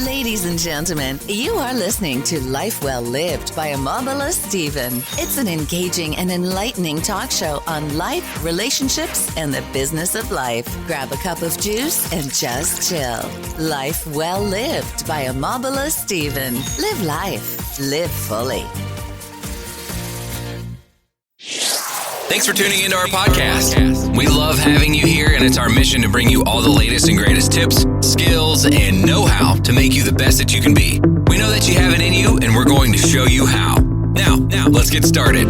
Ladies and gentlemen, you are listening to Life Well Lived by Omobola Stephen. It's an engaging and enlightening talk show on life, relationships, and the business of life. Grab a cup of juice and just chill. Life Well Lived by Omobola Stephen. Live life. Live fully. Thanks for tuning into our podcast. We love having you here, and it's our mission to bring you all the latest and greatest tips, skills, and know-how to make you the best that you can be. We know that you have it in you, and we're going to show you how. Now, let's get started.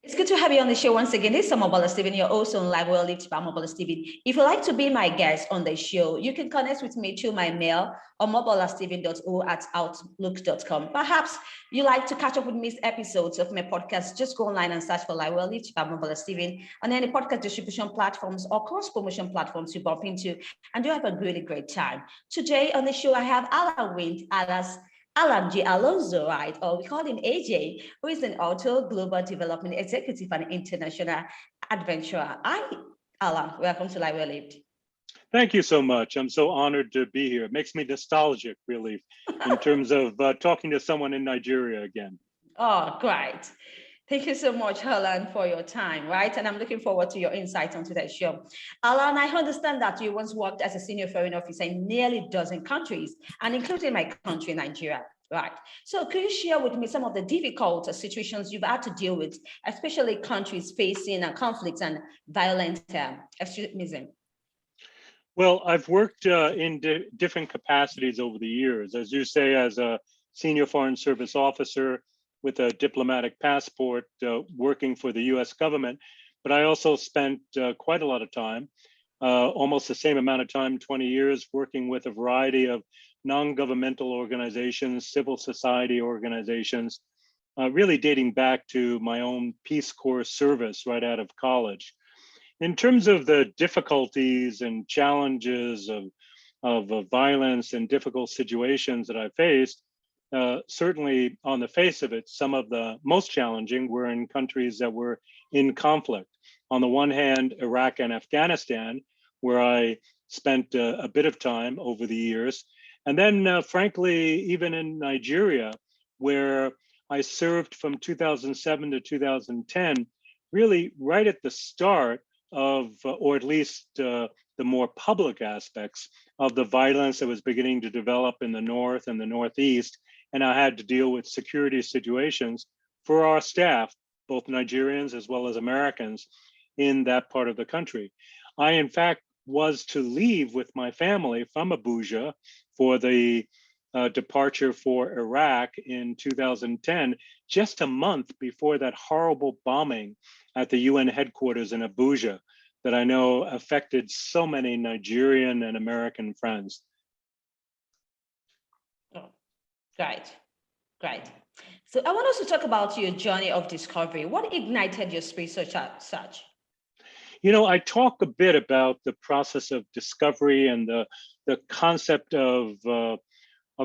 It's good to have you on the show once again. This is Omobola Stephen. You're also on Live Well Lived by Omobola Stephen. If you'd like to be my guest on the show, you can connect with me through my mail, omobolastephen.o @outlook.com. Perhaps you like to catch up with missed episodes of my podcast. Just go online and search for Live Well Lived by Omobola Stephen on any podcast distribution platforms or cross-promotion platforms you bump into, and do have a really great time. Today on the show, I have Allan J. Alonzo, right? Or we call him AJ, who is an auto global development executive and international adventurer. Hi, Allan. Welcome to Live Well Lived. Thank you so much. I'm so honored to be here. It makes me nostalgic, really, in terms of talking to someone in Nigeria again. Oh, great. Thank you so much, Allan, for your time, right? And I'm looking forward to your insights on today's show. Allan, I understand that you once worked as a senior foreign officer in nearly a dozen countries, and including my country, Nigeria, right? So could you share with me some of the difficult situations you've had to deal with, especially countries facing conflicts and violent extremism? Well, I've worked in different capacities over the years, as you say, as a senior foreign service officer with a diplomatic passport working for the US government. But I also spent quite a lot of time, almost the same amount of time, 20 years, working with a variety of non-governmental organizations, civil society organizations, really dating back to my own Peace Corps service right out of college. In terms of the difficulties and challenges of violence and difficult situations that I faced, certainly on the face of it, some of the most challenging were in countries that were in conflict. On the one hand, Iraq and Afghanistan, where I spent a bit of time over the years. And then, frankly, even in Nigeria, where I served from 2007 to 2010, really right at the start of, or at least the more public aspects of the violence that was beginning to develop in the North and the Northeast. And I had to deal with security situations for our staff, both Nigerians as well as Americans in that part of the country. I, in fact, was to leave with my family from Abuja for the departure for Iraq in 2010, just a month before that horrible bombing at the UN headquarters in Abuja that I know affected so many Nigerian and American friends. Great. So I want us to talk about your journey of discovery. What ignited your research as such? You know, I talk a bit about the process of discovery and the concept of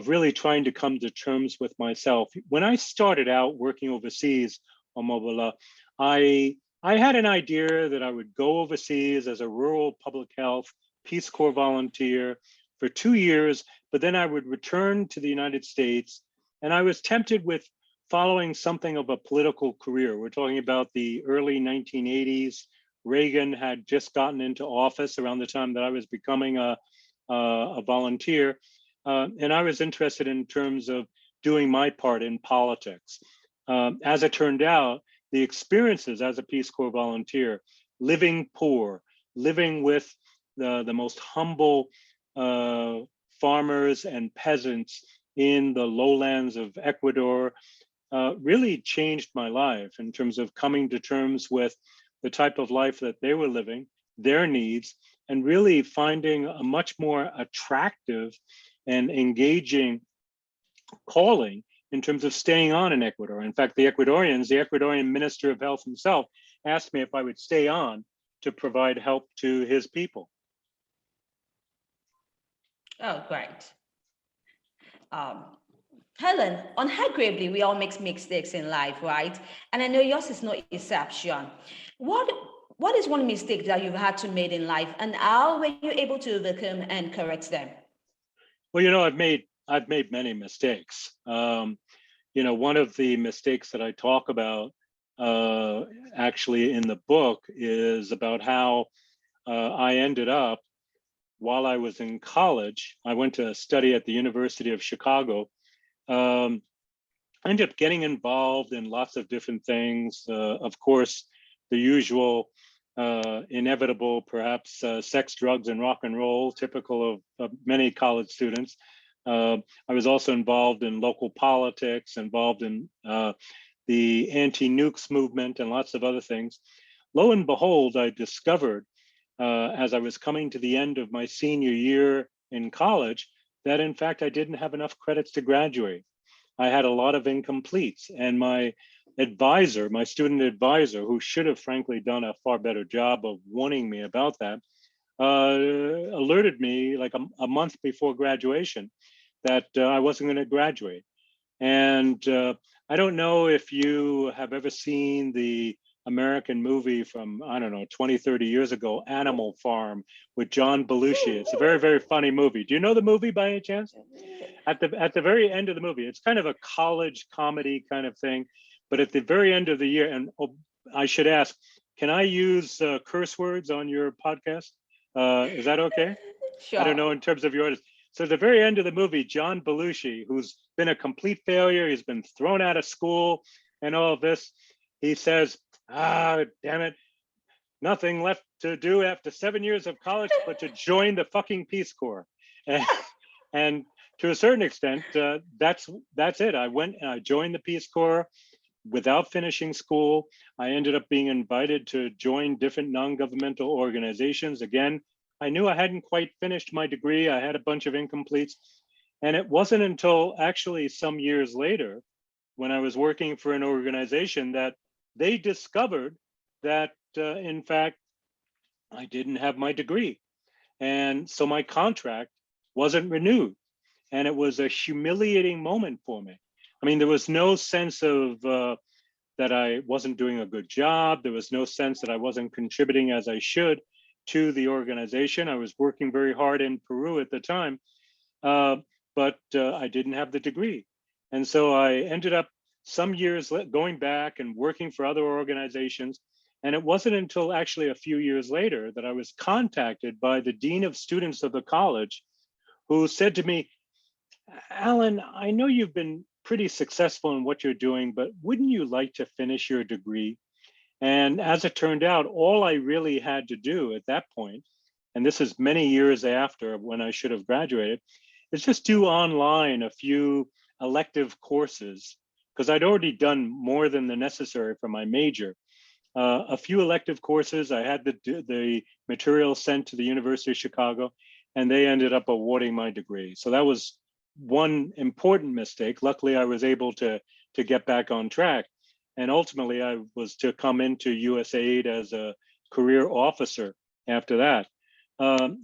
really trying to come to terms with myself. When I started out working overseas, Omobola, I had an idea that I would go overseas as a rural public health Peace Corps volunteer for 2 years, but then I would return to the United States, and I was tempted with following something of a political career. We're talking about the early 1980s. Reagan had just gotten into office around the time that I was becoming a volunteer, and I was interested in terms of doing my part in politics. As it turned out, the experiences as a Peace Corps volunteer, living poor, living with the most humble farmers and peasants in the lowlands of Ecuador, really changed my life in terms of coming to terms with the type of life that they were living, their needs, and really finding a much more attractive and engaging calling in terms of staying on in Ecuador. In fact, the Ecuadorian Minister of Health himself asked me if I would stay on to provide help to his people. Oh, great. Helen, unarguably, we all make mistakes in life, right? And I know yours is no exception. What what is one mistake that you've had to make in life, and how were you able to overcome and correct them? Well, I've made many mistakes. One of the mistakes that I talk about uh, actually in the book is about how I ended up while I was in college. I went to study at the University of Chicago. Um, I ended up getting involved in lots of different things. Of course, the usual, inevitable, perhaps, sex, drugs, and rock and roll, typical of many college students. I was also involved in local politics, involved in the anti-nukes movement, and lots of other things. Lo and behold, I discovered as I was coming to the end of my senior year in college that, in fact, I didn't have enough credits to graduate. I had a lot of incompletes, and my advisor, my student advisor, who should have frankly done a far better job of warning me about that, alerted me like a month before graduation that I wasn't going to graduate. And I don't know if you have ever seen the American movie from, I don't know, 20, 30 years ago, Animal Farm with John Belushi. It's a very, very funny movie. Do you know the movie by any chance? At the very end of the movie, it's kind of a college comedy kind of thing. But at the very end of the year, and I should ask, can I use curse words on your podcast? Is that okay? I don't Sure. know in terms of your. So at the very end of the movie, John Belushi, who's been a complete failure, he's been thrown out of school and all of this, he says, damn it, nothing left to do after 7 years of college but to join the fucking Peace Corps. And, and to a certain extent, that's it. I went and I joined the Peace Corps without finishing school. I ended up being invited to join different non-governmental organizations. Again, I knew I hadn't quite finished my degree. I had a bunch of incompletes. And it wasn't until actually some years later, when I was working for an organization, that they discovered that, in fact, I didn't have my degree. And so my contract wasn't renewed. And it was a humiliating moment for me. I mean, there was no sense of that I wasn't doing a good job. There was no sense that I wasn't contributing as I should to the organization. I was working very hard in Peru at the time, but I didn't have the degree. And so I ended up some years going back and working for other organizations. And it wasn't until actually a few years later that I was contacted by the dean of students of the college, who said to me, Allan, I know you've been pretty successful in what you're doing, but wouldn't you like to finish your degree? And as it turned out, all I really had to do at that point, and this is many years after when I should have graduated, is just do online a few elective courses, because I'd already done more than the necessary for my major. A few elective courses. I had the material sent to the University of Chicago, and they ended up awarding my degree. So that was one important mistake. Luckily, I was able to get back on track. And ultimately, I was to come into USAID as a career officer after that.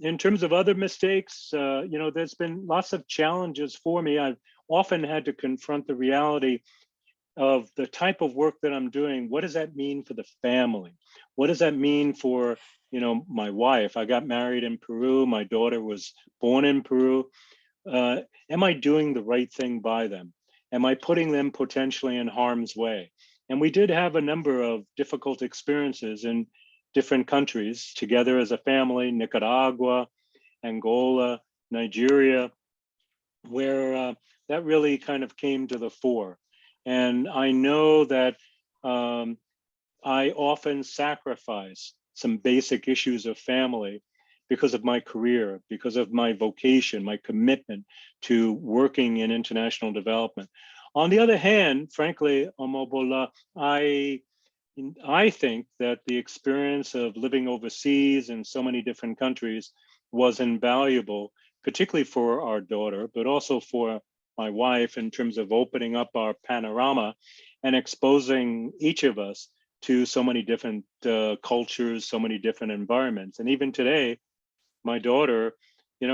In terms of other mistakes, there's been lots of challenges for me. I've often had to confront the reality of the type of work that I'm doing. What does that mean for the family? What does that mean for, my wife? I got married in Peru. My daughter was born in Peru. Am I doing the right thing by them? Am I putting them potentially in harm's way? And we did have a number of difficult experiences in different countries together as a family, Nicaragua, Angola, Nigeria, where that really kind of came to the fore. And I know that I often sacrifice some basic issues of family because of my career, because of my vocation, my commitment to working in international development. On the other hand, frankly, Omobola, I think that the experience of living overseas in so many different countries was invaluable, particularly for our daughter, but also for my wife in terms of opening up our panorama and exposing each of us to so many different cultures, so many different environments. And even today, my daughter,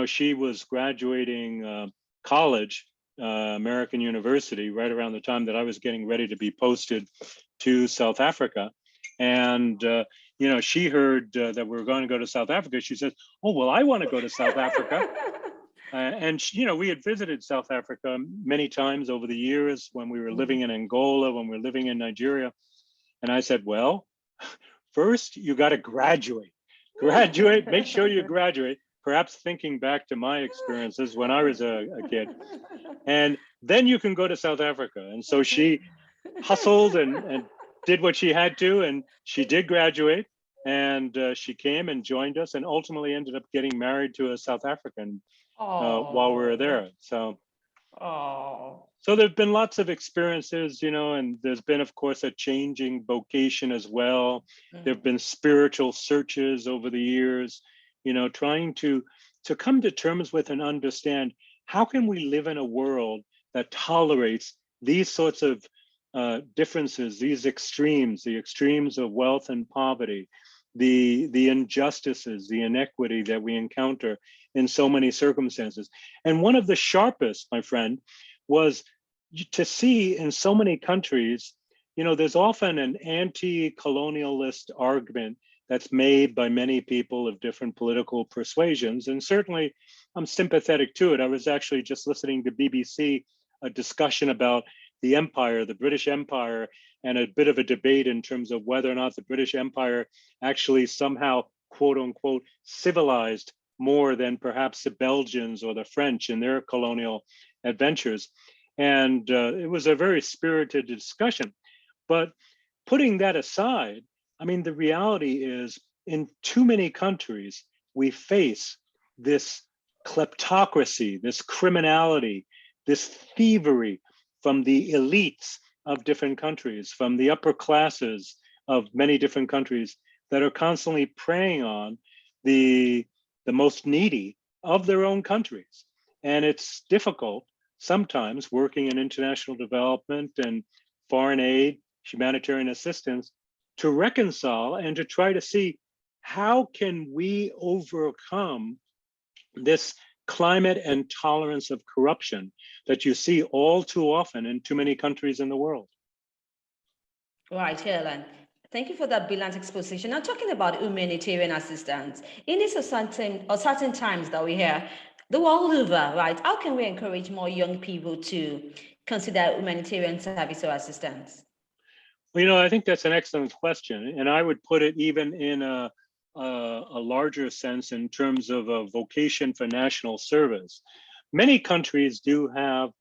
she was graduating college American University right around the time that I was getting ready to be posted to South Africa. And, she heard that we were going to go to South Africa. She says, "Oh, well, I want to go to South Africa." And we had visited South Africa many times over the years when we were living in Angola, when we were living in Nigeria. And I said, "Well, first, you got to graduate. Make sure you graduate." Perhaps thinking back to my experiences when I was a kid. And then you can go to South Africa. And so she hustled and did what she had to. And she did graduate. And she came and joined us and ultimately ended up getting married to a South African while we were there. So there have been lots of experiences, and there's been, of course, a changing vocation as well. There have been spiritual searches over the years, trying to come to terms with and understand how can we live in a world that tolerates these sorts of differences, these extremes, the extremes of wealth and poverty, the injustices, the inequity that we encounter in so many circumstances. And one of the sharpest, my friend, was to see in so many countries, there's often an anti-colonialist argument that's made by many people of different political persuasions. And certainly I'm sympathetic to it. I was actually just listening to BBC, a discussion about the empire, the British Empire, and a bit of a debate in terms of whether or not the British Empire actually somehow, quote unquote, civilized more than perhaps the Belgians or the French in their colonial adventures. And it was a very spirited discussion. But putting that aside, I mean, the reality is in too many countries, we face this kleptocracy, this criminality, this thievery from the elites of different countries, from the upper classes of many different countries that are constantly preying on the most needy of their own countries. And it's difficult sometimes working in international development and foreign aid, humanitarian assistance, to reconcile and to try to see how can we overcome this climate and tolerance of corruption that you see all too often in too many countries in the world. Right, Allan. Thank you for that brilliant exposition. Now, talking about humanitarian assistance, in these certain times that we hear, the world over, right? How can we encourage more young people to consider humanitarian service or assistance? Well, I think that's an excellent question. And I would put it even in a larger sense in terms of a vocation for national service. Many countries do have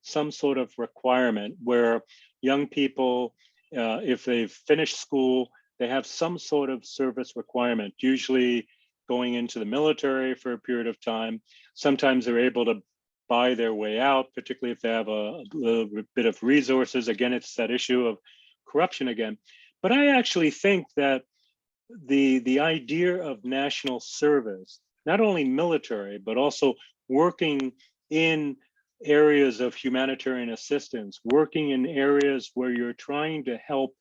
some sort of requirement where young people, if they've finished school, they have some sort of service requirement, usually going into the military for a period of time. Sometimes they're able to buy their way out, particularly if they have a little bit of resources. Again, it's that issue of corruption again. But I actually think that the idea of national service, not only military, but also working in areas of humanitarian assistance, working in areas where you're trying to help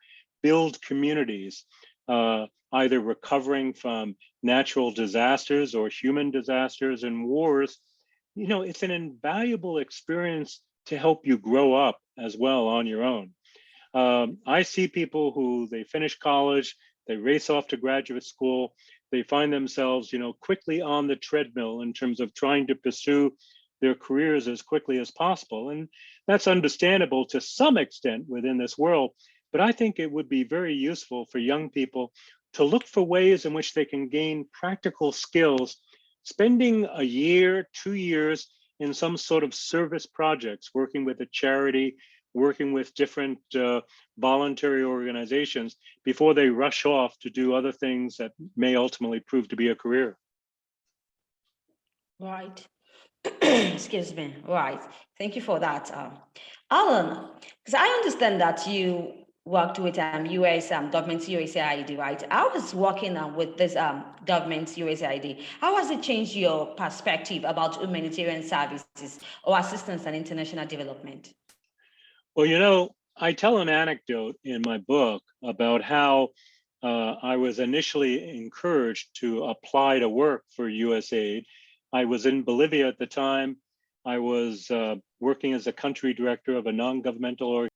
build communities, either recovering from natural disasters or human disasters and wars, it's an invaluable experience to help you grow up as well on your own. I see people who they finish college, they race off to graduate school, they find themselves, quickly on the treadmill in terms of trying to pursue their careers as quickly as possible. And that's understandable to some extent within this world. But I think it would be very useful for young people to look for ways in which they can gain practical skills, spending a year, 2 years in some sort of service projects, working with a charity, working with different voluntary organizations before they rush off to do other things that may ultimately prove to be a career. Right. Excuse me. Right. Thank you for that, Allan. Because I understand that you worked with US government USAID, right? I was working with this government USAID. How has it changed your perspective about humanitarian services or assistance and international development? Well, I tell an anecdote in my book about how I was initially encouraged to apply to work for USAID. I was in Bolivia at the time. I was working as a country director of a non-governmental organization